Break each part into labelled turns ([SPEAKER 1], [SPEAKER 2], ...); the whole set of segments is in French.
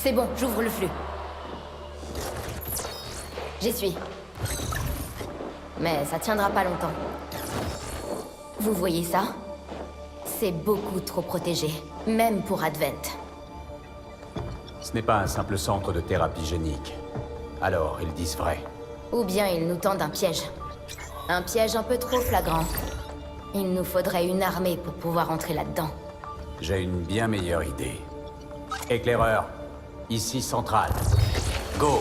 [SPEAKER 1] C'est bon, j'ouvre le flux. J'y suis. Mais ça tiendra pas longtemps. Vous voyez ça? C'est beaucoup trop protégé, même pour Advent.
[SPEAKER 2] Ce n'est pas un simple centre de thérapie génique. Alors, ils disent vrai.
[SPEAKER 1] Ou bien ils nous tendent un piège. Un piège un peu trop flagrant. Il nous faudrait une armée pour pouvoir entrer là-dedans.
[SPEAKER 2] J'ai une bien meilleure idée. Éclaireur, ici centrale. Go!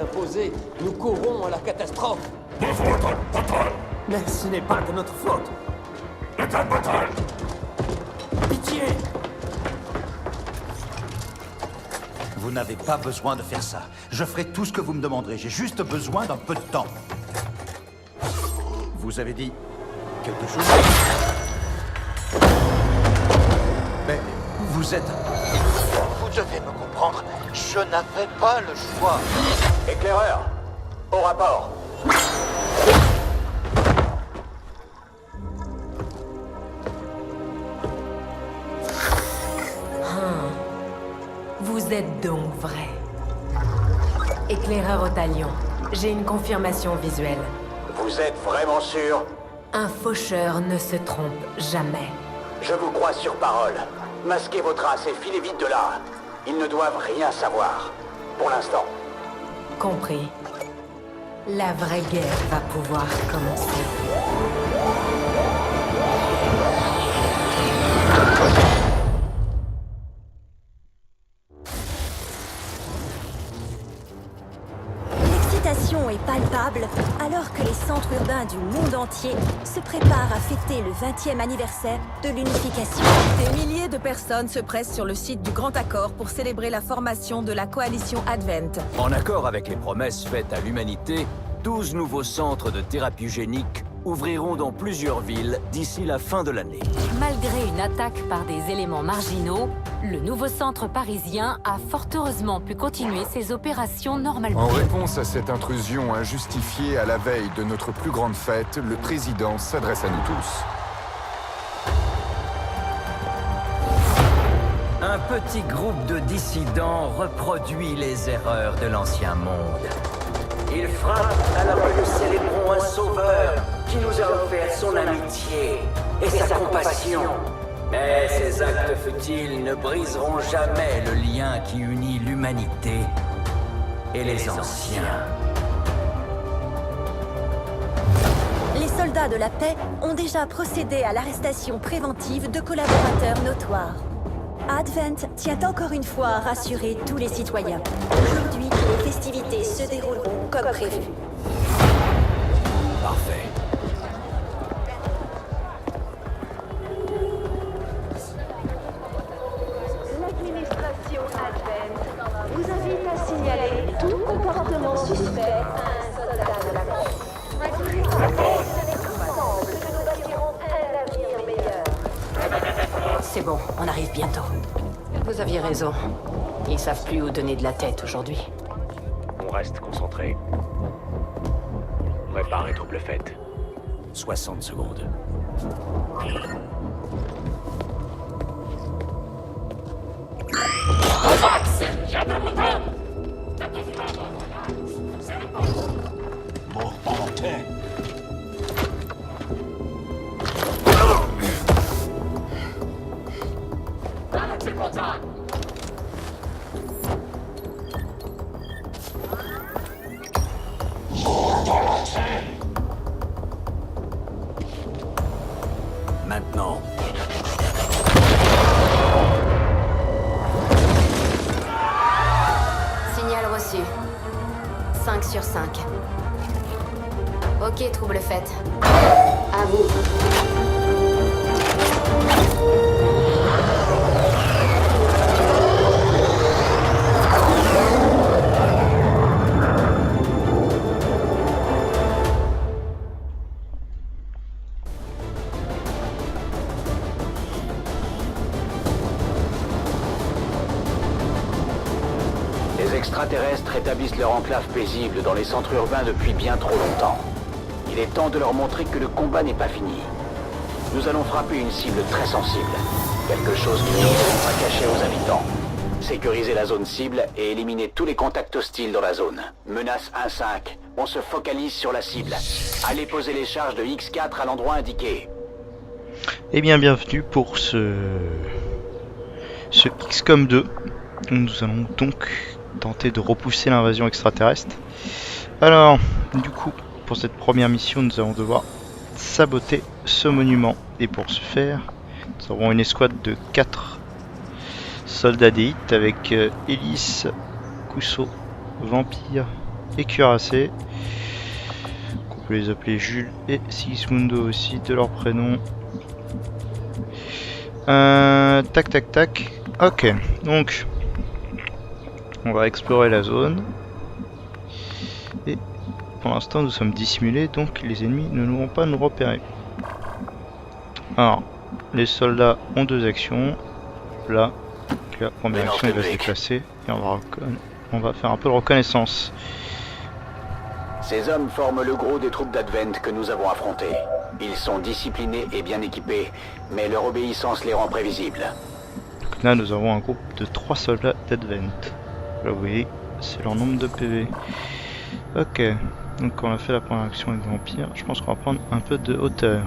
[SPEAKER 3] Imposé, nous courons à la catastrophe. Mais ce n'est pas de notre faute. Pitié!
[SPEAKER 4] Vous n'avez pas besoin de faire ça. Je ferai tout ce que vous me demanderez. J'ai juste besoin d'un peu de temps. Vous avez dit quelque chose? Mais vous êtes... Vous devez me comprendre. Je n'avais pas le choix.
[SPEAKER 2] Éclaireur, au rapport.
[SPEAKER 5] Vous êtes donc vrai. Éclaireur au talion. J'ai une confirmation visuelle.
[SPEAKER 2] Vous êtes vraiment sûr?
[SPEAKER 5] Un faucheur ne se trompe jamais.
[SPEAKER 2] Je vous crois sur parole. Masquez vos traces et filez vite de là. Ils ne doivent rien savoir. Pour l'instant.
[SPEAKER 5] Compris. La vraie guerre va pouvoir commencer.
[SPEAKER 6] L'excitation est palpable alors que les centres urbains du monde entier se préparent à fêter le 20e anniversaire de l'unification.
[SPEAKER 7] Des milliers de personnes se pressent sur le site du Grand Accord pour célébrer la formation de la coalition Advent.
[SPEAKER 8] En accord avec les promesses faites à l'humanité, 12 nouveaux centres de thérapie génique ouvriront dans plusieurs villes d'ici la fin de l'année.
[SPEAKER 9] Malgré une attaque par des éléments marginaux, le nouveau centre parisien a fort heureusement pu continuer ses opérations normalement.
[SPEAKER 10] En réponse à cette intrusion injustifiée à la veille de notre plus grande fête, le président s'adresse à nous tous.
[SPEAKER 11] Un petit groupe de dissidents reproduit les erreurs de l'ancien monde. Il frappe alors que nous célébrons un sauveur qui nous a offert son amitié et sa compassion. Mais ces actes futiles ne briseront jamais le lien qui unit l'humanité et les anciens.
[SPEAKER 6] Les soldats de la paix ont déjà procédé à l'arrestation préventive de collaborateurs notoires. Advent tient encore une fois à rassurer tous les citoyens. Aujourd'hui, les festivités se dérouleront comme prévu.
[SPEAKER 8] Parfait.
[SPEAKER 12] L'administration Advent vous invite à signaler tout comportement suspect à un soldat de la paix. Ce n'est qu'ensemble que nous bâtirons un avenir meilleur.
[SPEAKER 5] C'est bon, on arrive bientôt. Vous aviez raison. Ils savent plus où donner de la tête aujourd'hui.
[SPEAKER 2] On reste concentré. Préparez double fête. 60 secondes.
[SPEAKER 4] Mort volontaire.
[SPEAKER 2] Maintenant.
[SPEAKER 1] Signal reçu. 5 sur 5. Ok, trouble faite.
[SPEAKER 12] À vous.
[SPEAKER 2] Les extraterrestres établissent leur enclave paisible dans les centres urbains depuis bien trop longtemps. Il est temps de leur montrer que le combat n'est pas fini. Nous allons frapper une cible très sensible. Quelque chose qu'ils n'oseront pas cacher aux habitants. Sécuriser la zone cible et éliminer tous les contacts hostiles dans la zone. Menace 1-5. On se focalise sur la cible. Allez poser les charges de X4 à l'endroit indiqué.
[SPEAKER 13] Eh bien, bienvenue pour ce XCOM 2. Nous allons donc tenter de repousser l'invasion extraterrestre. Alors, du coup, pour cette première mission, nous allons devoir saboter ce monument. Et pour ce faire, nous aurons une escouade de 4 soldats d'élite avec Hélice, Cousseau, Vampire et Cuirassé. On peut les appeler Jules et Sigismundo aussi de leur prénom. Tac tac tac. Ok, donc on va explorer la zone. Et pour l'instant nous sommes dissimulés, donc les ennemis ne pourront pas nous repérer. Alors, les soldats ont 2 actions. Là, la première action il va se déplacer et on va faire un peu de reconnaissance.
[SPEAKER 2] Ces hommes forment le gros des troupes d'Advent que nous avons affrontées. Ils sont disciplinés et bien équipés, mais leur obéissance les rend prévisibles.
[SPEAKER 13] Donc là nous avons un groupe de 3 soldats d'Advent. Là vous voyez, c'est leur nombre de PV. Ok, donc on a fait la première action avec Vampire, je pense qu'on va prendre un peu de hauteur.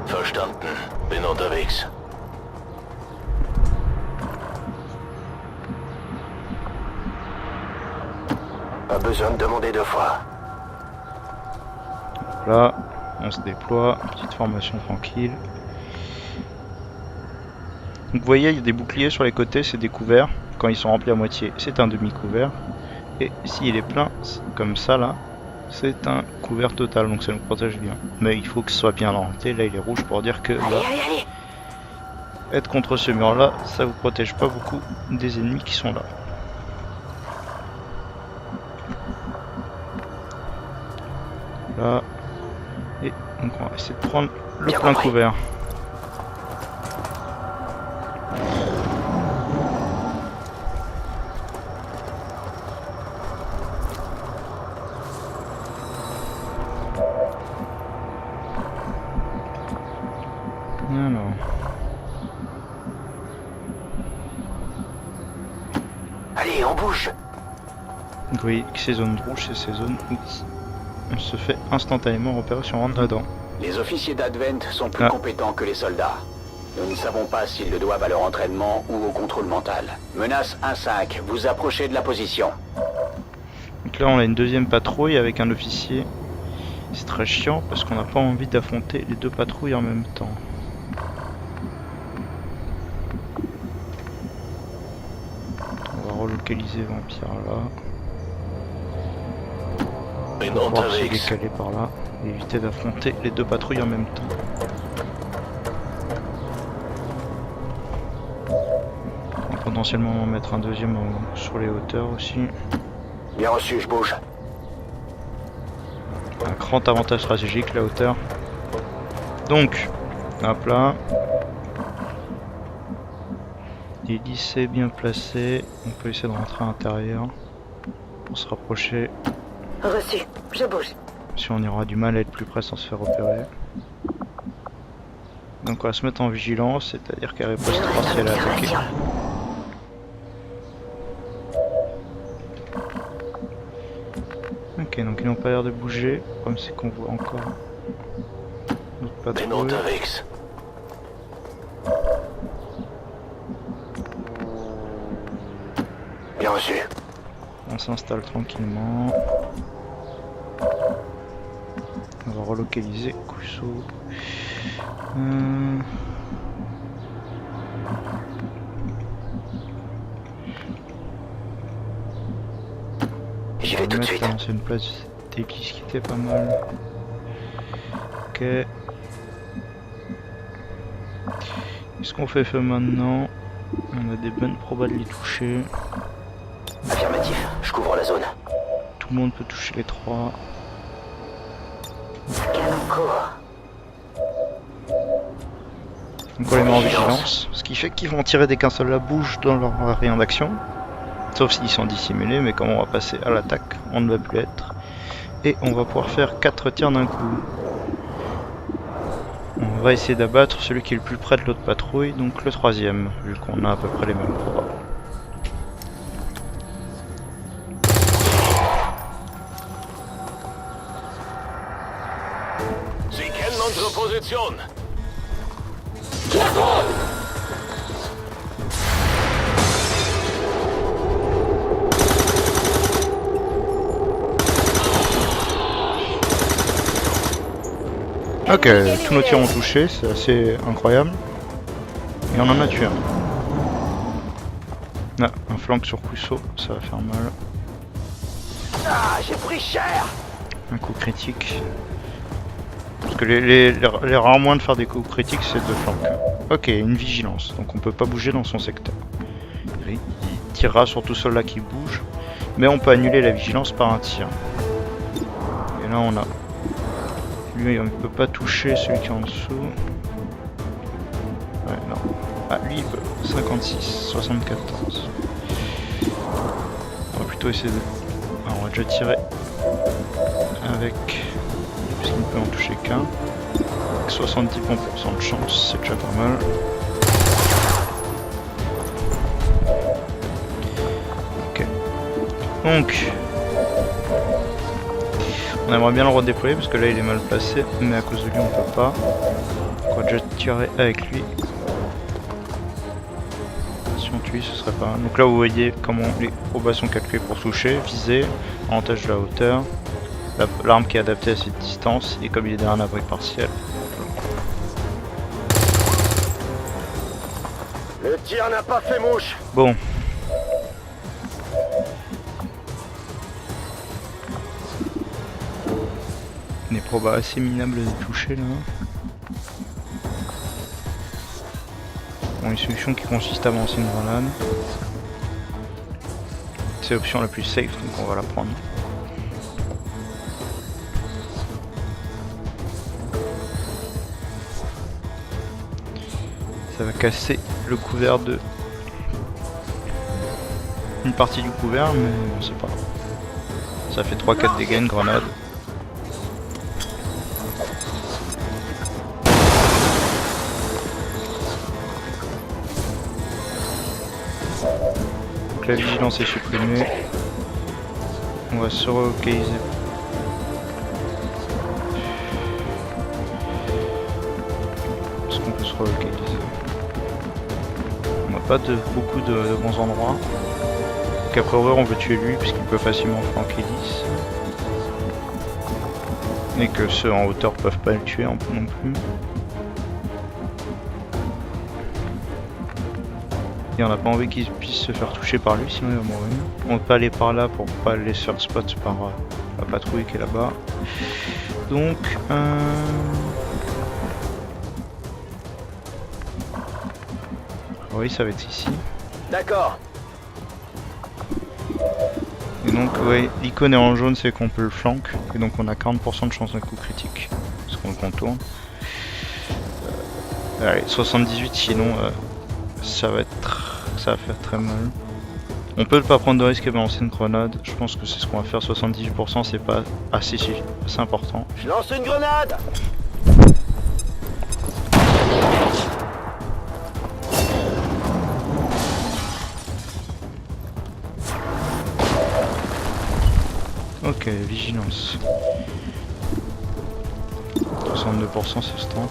[SPEAKER 2] Verstanden. Bin unterwegs. Pas besoin de demander 2 fois.
[SPEAKER 13] Là, on se déploie, petite formation tranquille. Donc vous voyez, il y a des boucliers sur les côtés, c'est des couverts. Quand ils sont remplis à moitié, c'est un demi-couvert. Et s'il est plein, comme ça là, c'est un couvert total, donc ça nous protège bien. Mais il faut que ce soit bien orienté, là il est rouge pour dire que là, être contre ce mur là, ça vous protège pas beaucoup des ennemis qui sont là. Là, et donc on va essayer de prendre le plein couvert. Alors.
[SPEAKER 2] Allez, on bouge.
[SPEAKER 13] Donc vous voyez que ces zones rouges, c'est ces zones où on se fait instantanément repérer si on rentre là-dedans.
[SPEAKER 2] Les officiers d'Advent sont plus compétents que les soldats. Nous ne savons pas s'ils le doivent à leur entraînement ou au contrôle mental. Menace 1-5, vous approchez de la position.
[SPEAKER 13] Donc là on a une deuxième patrouille avec un officier. C'est très chiant parce qu'on n'a pas envie d'affronter les 2 patrouilles en même temps. On va relocaliser Vampire là. On va pouvoir se décaler par là et éviter d'affronter les 2 patrouilles en même temps. On va potentiellement mettre un deuxième sur les hauteurs aussi.
[SPEAKER 2] Bien reçu, je bouge.
[SPEAKER 13] Un grand avantage stratégique la hauteur. Donc, hop là. Les lycées bien placés. On peut essayer de rentrer à l'intérieur pour se rapprocher.
[SPEAKER 5] Reçu, je bouge.
[SPEAKER 13] Si on aura du mal à être plus près sans se faire repérer. Donc on va se mettre en vigilance, c'est-à-dire qu'elle ripostera si elle est attaquée. Ok, donc ils n'ont pas l'air de bouger. Le problème c'est qu'on voit encore notre patrouille.
[SPEAKER 2] Bien reçu.
[SPEAKER 13] On s'installe tranquillement. On va relocaliser Cousseau.
[SPEAKER 2] J'y vais tout de suite.
[SPEAKER 13] C'est une place d'église qui était pas mal. Ok. Qu'est-ce qu'on fait maintenant? On a des bonnes probas de les toucher.
[SPEAKER 2] Affirmatif, je couvre la zone.
[SPEAKER 13] Tout le monde peut toucher les 3. Donc on les met en vigilance. Ce qui fait qu'ils vont tirer dès qu'un soldat bouge dans leur rayon d'action. Sauf s'ils sont dissimulés, mais comme on va passer à l'attaque, on ne va plus être. Et on va pouvoir faire 4 tirs d'un coup. On va essayer d'abattre celui qui est le plus près de l'autre patrouille, donc le 3ème, vu qu'on a à peu près les mêmes probas.
[SPEAKER 14] Sie kennen unsere Position.
[SPEAKER 13] Ok, tous nos tirs ont touché, c'est assez incroyable. Et on en a tué un. Ah, un flanc sur Cousseau, ça va faire mal.
[SPEAKER 2] Ah, j'ai pris cher.
[SPEAKER 13] Un coup critique. Parce que les rares moyens de faire des coups critiques, c'est de flanc. Ok, une vigilance, donc on peut pas bouger dans son secteur. Il tirera sur tout soldat qui bouge, mais on peut annuler la vigilance par un tir. Et là on a... Lui on ne peut pas toucher celui qui est en dessous. Ouais, non. Ah, lui il peut. 56, 74. On va plutôt essayer de... Alors, on va déjà tirer avec... Puisqu'il ne peut en toucher qu'un. Avec 70% de chance, c'est déjà pas mal. Ok. Donc... On aimerait bien le redéployer parce que là il est mal placé, mais à cause de lui on peut pas. On va déjà tirer avec lui. Si on tue ce serait pas mal. Donc là vous voyez comment les probas sont calculés pour toucher, viser, avantage de la hauteur, l'arme qui est adaptée à cette distance et comme il est derrière un abri partiel.
[SPEAKER 14] Le tir n'a pas fait mouche.
[SPEAKER 13] Bon. Des probas assez minables de toucher là. Bon, une solution qui consiste à avancer une grenade. C'est l'option la plus safe donc on va la prendre. Ça va casser le couvert de... une partie du couvert mais bon, c'est pas grave. Ça fait 3-4 dégâts une grenade. Donc la vigilance est supprimée. On va se relocaliser. Est-ce qu'on peut se relocaliser? On n'a pas beaucoup de bons endroits. Donc après ouvrir on veut tuer lui puisqu'il peut facilement flanquer 10. Et que ceux en hauteur peuvent pas le tuer non plus. Et on n'a pas envie qu'il puisse se faire toucher par lui, sinon il va mourir. On peut aller par là pour pas le laisser faire spot par la patrouille qui est là-bas. Donc, oui, ça va être ici.
[SPEAKER 14] D'accord.
[SPEAKER 13] Et donc, ouais, l'icône est en jaune, c'est qu'on peut le flank. Et donc, on a 40% de chance d'un coup critique. Parce qu'on le contourne. Allez, 78, sinon... ça va faire très mal. On peut pas prendre de risque et balancer une grenade. Je pense que c'est ce qu'on va faire. 78% c'est pas assez important.
[SPEAKER 14] Je lance une grenade.
[SPEAKER 13] Ok, vigilance. 62% c'est stunt.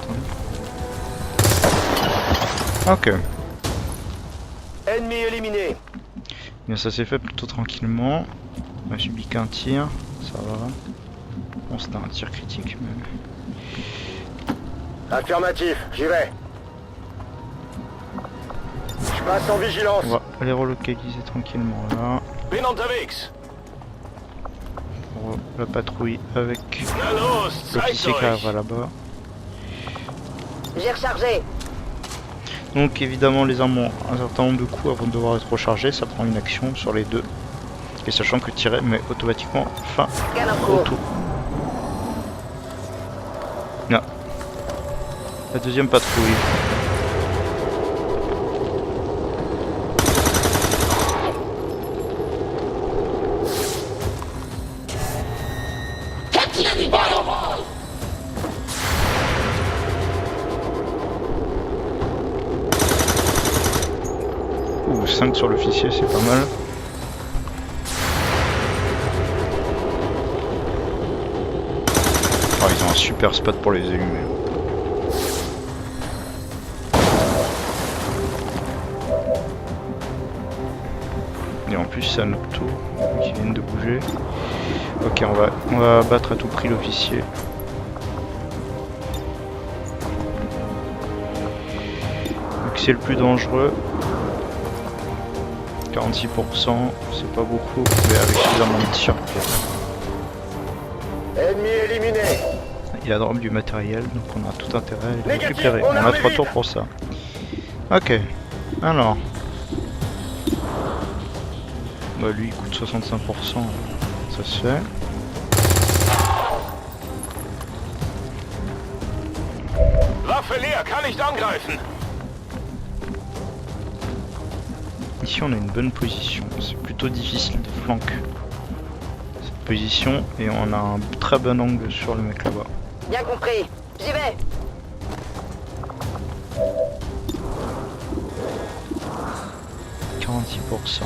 [SPEAKER 13] Hein. Ok.
[SPEAKER 14] Ennemi éliminé.
[SPEAKER 13] Bien, ça s'est fait plutôt tranquillement. On a subi qu'un tir, ça va. Bon, c'était un tir critique, mais...
[SPEAKER 14] Affirmatif, j'y vais. Je passe en vigilance.
[SPEAKER 13] On va les relocaliser tranquillement là.
[SPEAKER 14] Bin unterwegs.
[SPEAKER 13] On la patrouille avec l'officier qui arrivera là-bas.
[SPEAKER 1] J'ai rechargé.
[SPEAKER 13] Donc évidemment les armes ont un certain nombre de coups avant de devoir être rechargées, ça prend une action sur les deux. Et sachant que tirer met automatiquement fin au tour. Là. La deuxième patrouille. Ouh, 5 sur l'officier, c'est pas mal. Oh, ils ont un super spot pour les allumer. Et en plus, c'est un autre tour qui viennent de bouger. Ok, on va battre à tout prix l'officier. Donc c'est le plus dangereux. 46%, c'est pas beaucoup, mais avec suffisamment de tir.
[SPEAKER 14] Ennemi éliminé.
[SPEAKER 13] Il a drop du matériel, donc on a tout intérêt à le récupérer. On a 3 tours pour ça. Ok, alors. Bah lui il coûte 65%, ça se fait.
[SPEAKER 14] Waffe leer, kann nicht angreifen.
[SPEAKER 13] Ici on a une bonne position, c'est plutôt difficile de flank cette position et on a un très bon angle sur le mec là-bas.
[SPEAKER 1] Bien compris, j'y vais. «
[SPEAKER 13] 46%.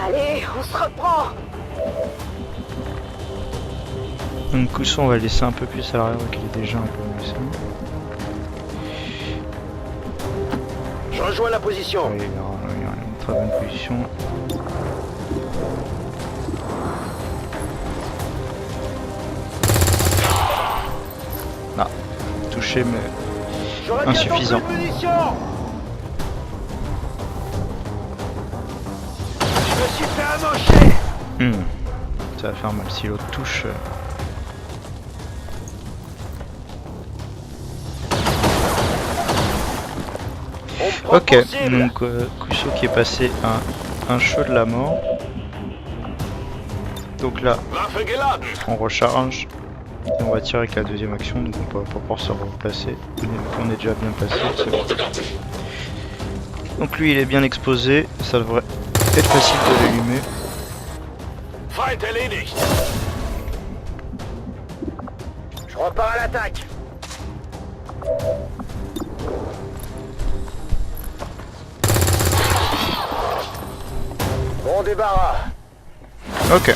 [SPEAKER 1] Allez, on se reprend.
[SPEAKER 13] Donc Cousson on va le laisser un peu plus à l'arrière qu'il est déjà un peu blessé.
[SPEAKER 14] Je rejoins la position.
[SPEAKER 13] Oui, il y a une très bonne position. Ah, touché mais insuffisant.
[SPEAKER 14] Je me suis fait amocher.
[SPEAKER 13] Ça va faire mal si l'autre touche. Ok, donc Kuso qui est passé à un cheveu de la mort. Donc là, on recharge. Et on va tirer avec la deuxième action, donc on va pas pouvoir se replacer. On est déjà bien placé, c'est bon. Donc lui il est bien exposé, ça devrait être facile de l'allumer.
[SPEAKER 14] Je repars à l'attaque. Bon débarras.
[SPEAKER 13] Ok.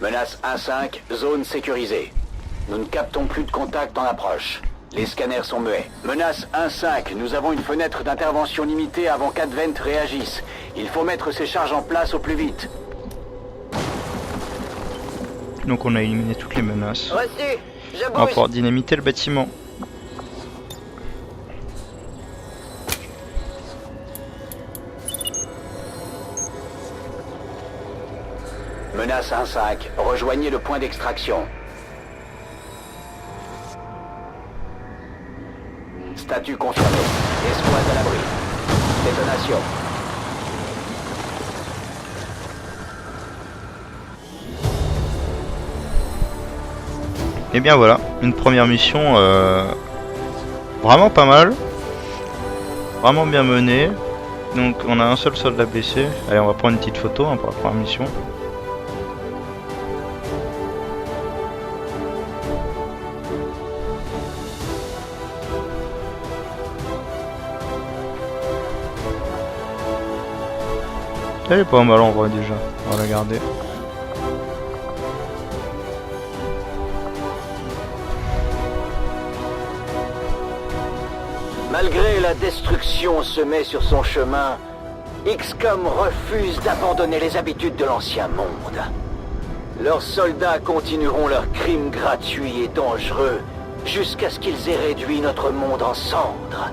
[SPEAKER 2] Menace 1-5, zone sécurisée. Nous ne captons plus de contact en approche. Les scanners sont muets. Menace 1-5, nous avons une fenêtre d'intervention limitée avant qu'Advent réagisse. Il faut mettre ces charges en place au plus vite.
[SPEAKER 13] Donc on a éliminé toutes les menaces.
[SPEAKER 1] Reçu, je bouge.
[SPEAKER 13] On va pouvoir dynamiter le bâtiment.
[SPEAKER 2] Menace 1-5, rejoignez le point d'extraction. Statut confirmé. Escouade à l'abri. Détonation.
[SPEAKER 13] Et bien voilà, une première mission vraiment pas mal. Vraiment bien menée. Donc on a un seul soldat blessé. Allez, on va prendre une petite photo pour la première mission. Elle est pas mal en vrai déjà, on va la garder.
[SPEAKER 2] Malgré la destruction semée sur son chemin, XCOM refuse d'abandonner les habitudes de l'ancien monde. Leurs soldats continueront leurs crimes gratuits et dangereux jusqu'à ce qu'ils aient réduit notre monde en cendres.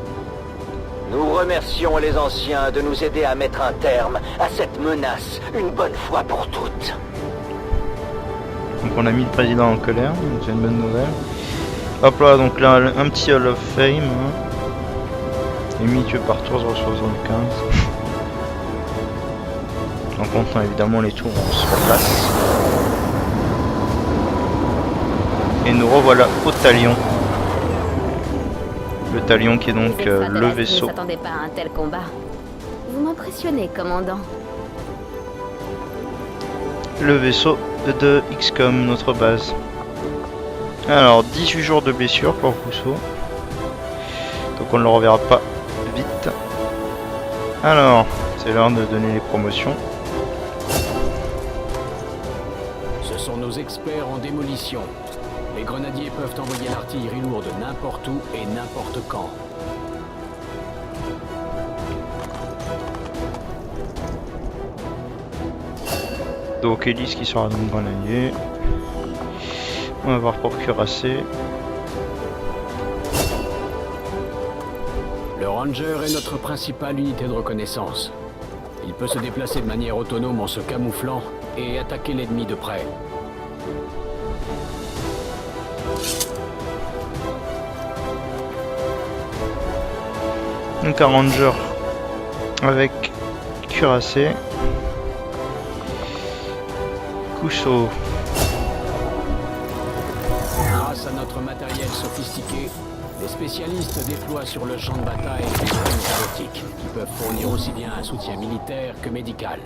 [SPEAKER 2] Nous remercions les anciens de nous aider à mettre un terme à cette menace une bonne fois pour toutes.
[SPEAKER 13] Donc on a mis le président en colère, donc c'est une bonne nouvelle. Hop là, donc là un petit Hall of Fame. Hein. Ennemi tué par tour 075. En comptant évidemment les tours sur place. Et nous revoilà au Talion. Le Talion qui est donc le vaisseau.
[SPEAKER 1] Je ne s'attendais pas à un tel combat. Vous m'impressionnez, commandant.
[SPEAKER 13] Le vaisseau de XCOM, notre base. Alors, 18 jours de blessure pour Rousseau. Donc on ne le reverra pas vite. Alors, c'est l'heure de donner les promotions.
[SPEAKER 15] Ce sont nos experts en démolition. Les grenadiers peuvent envoyer l'artillerie lourde n'importe où et n'importe quand.
[SPEAKER 13] Donc Elise qui sera donc grenadier. On va voir pour cuirasser.
[SPEAKER 15] Le Ranger est notre principale unité de reconnaissance. Il peut se déplacer de manière autonome en se camouflant et attaquer l'ennemi de près.
[SPEAKER 13] Donc un Ranger avec cuirassé. Coucheau.
[SPEAKER 15] Grâce à notre matériel sophistiqué, les spécialistes déploient sur le champ de bataille des drones robotiques qui peuvent fournir aussi bien un soutien militaire que médical.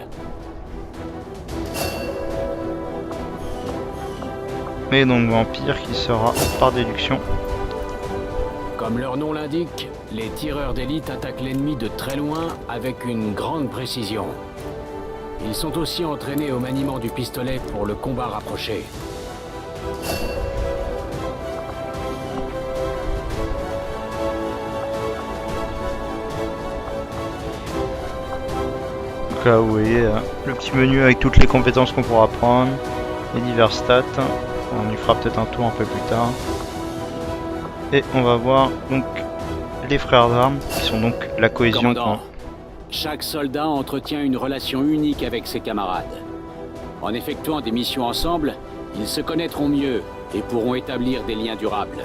[SPEAKER 13] Et donc Vampire qui sera par déduction.
[SPEAKER 15] Comme leur nom l'indique, les tireurs d'élite attaquent l'ennemi de très loin avec une grande précision. Ils sont aussi entraînés au maniement du pistolet pour le combat rapproché.
[SPEAKER 13] Donc là vous voyez le petit menu avec toutes les compétences qu'on pourra prendre, les divers stats. On y fera peut-être un tour un peu plus tard. Et on va voir donc les frères d'armes qui sont donc la cohésion.
[SPEAKER 15] Chaque soldat entretient une relation unique avec ses camarades. En effectuant des missions ensemble, ils se connaîtront mieux et pourront établir des liens durables.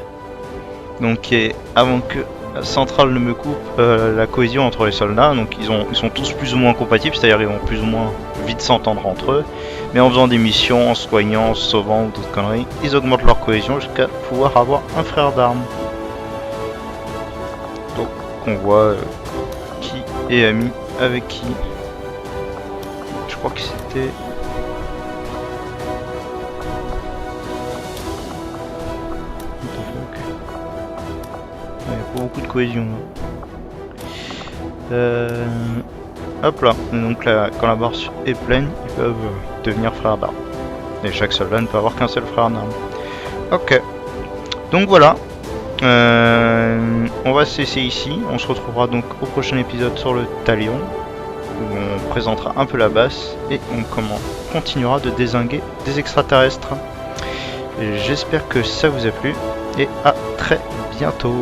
[SPEAKER 13] Donc avant que la centrale ne me coupe, la cohésion entre les soldats, donc ils sont tous plus ou moins compatibles, c'est-à-dire ils vont plus ou moins vite s'entendre entre eux, mais en faisant des missions, en se soignant, en se sauvant ou d'autres conneries, ils augmentent leur cohésion jusqu'à pouvoir avoir un frère d'armes. Donc on voit qui est ami avec qui. Je crois que c'était... Il n'y a pas beaucoup de cohésion. Hop là, donc là, quand la barre est pleine, ils peuvent devenir frères d'armes. Et chaque soldat ne peut avoir qu'un seul frère d'armes. Ok. Donc voilà. On va cesser ici. On se retrouvera donc au prochain épisode sur le Talion, où on présentera un peu la base et on continuera de dézinguer des extraterrestres. J'espère que ça vous a plu et à très bientôt.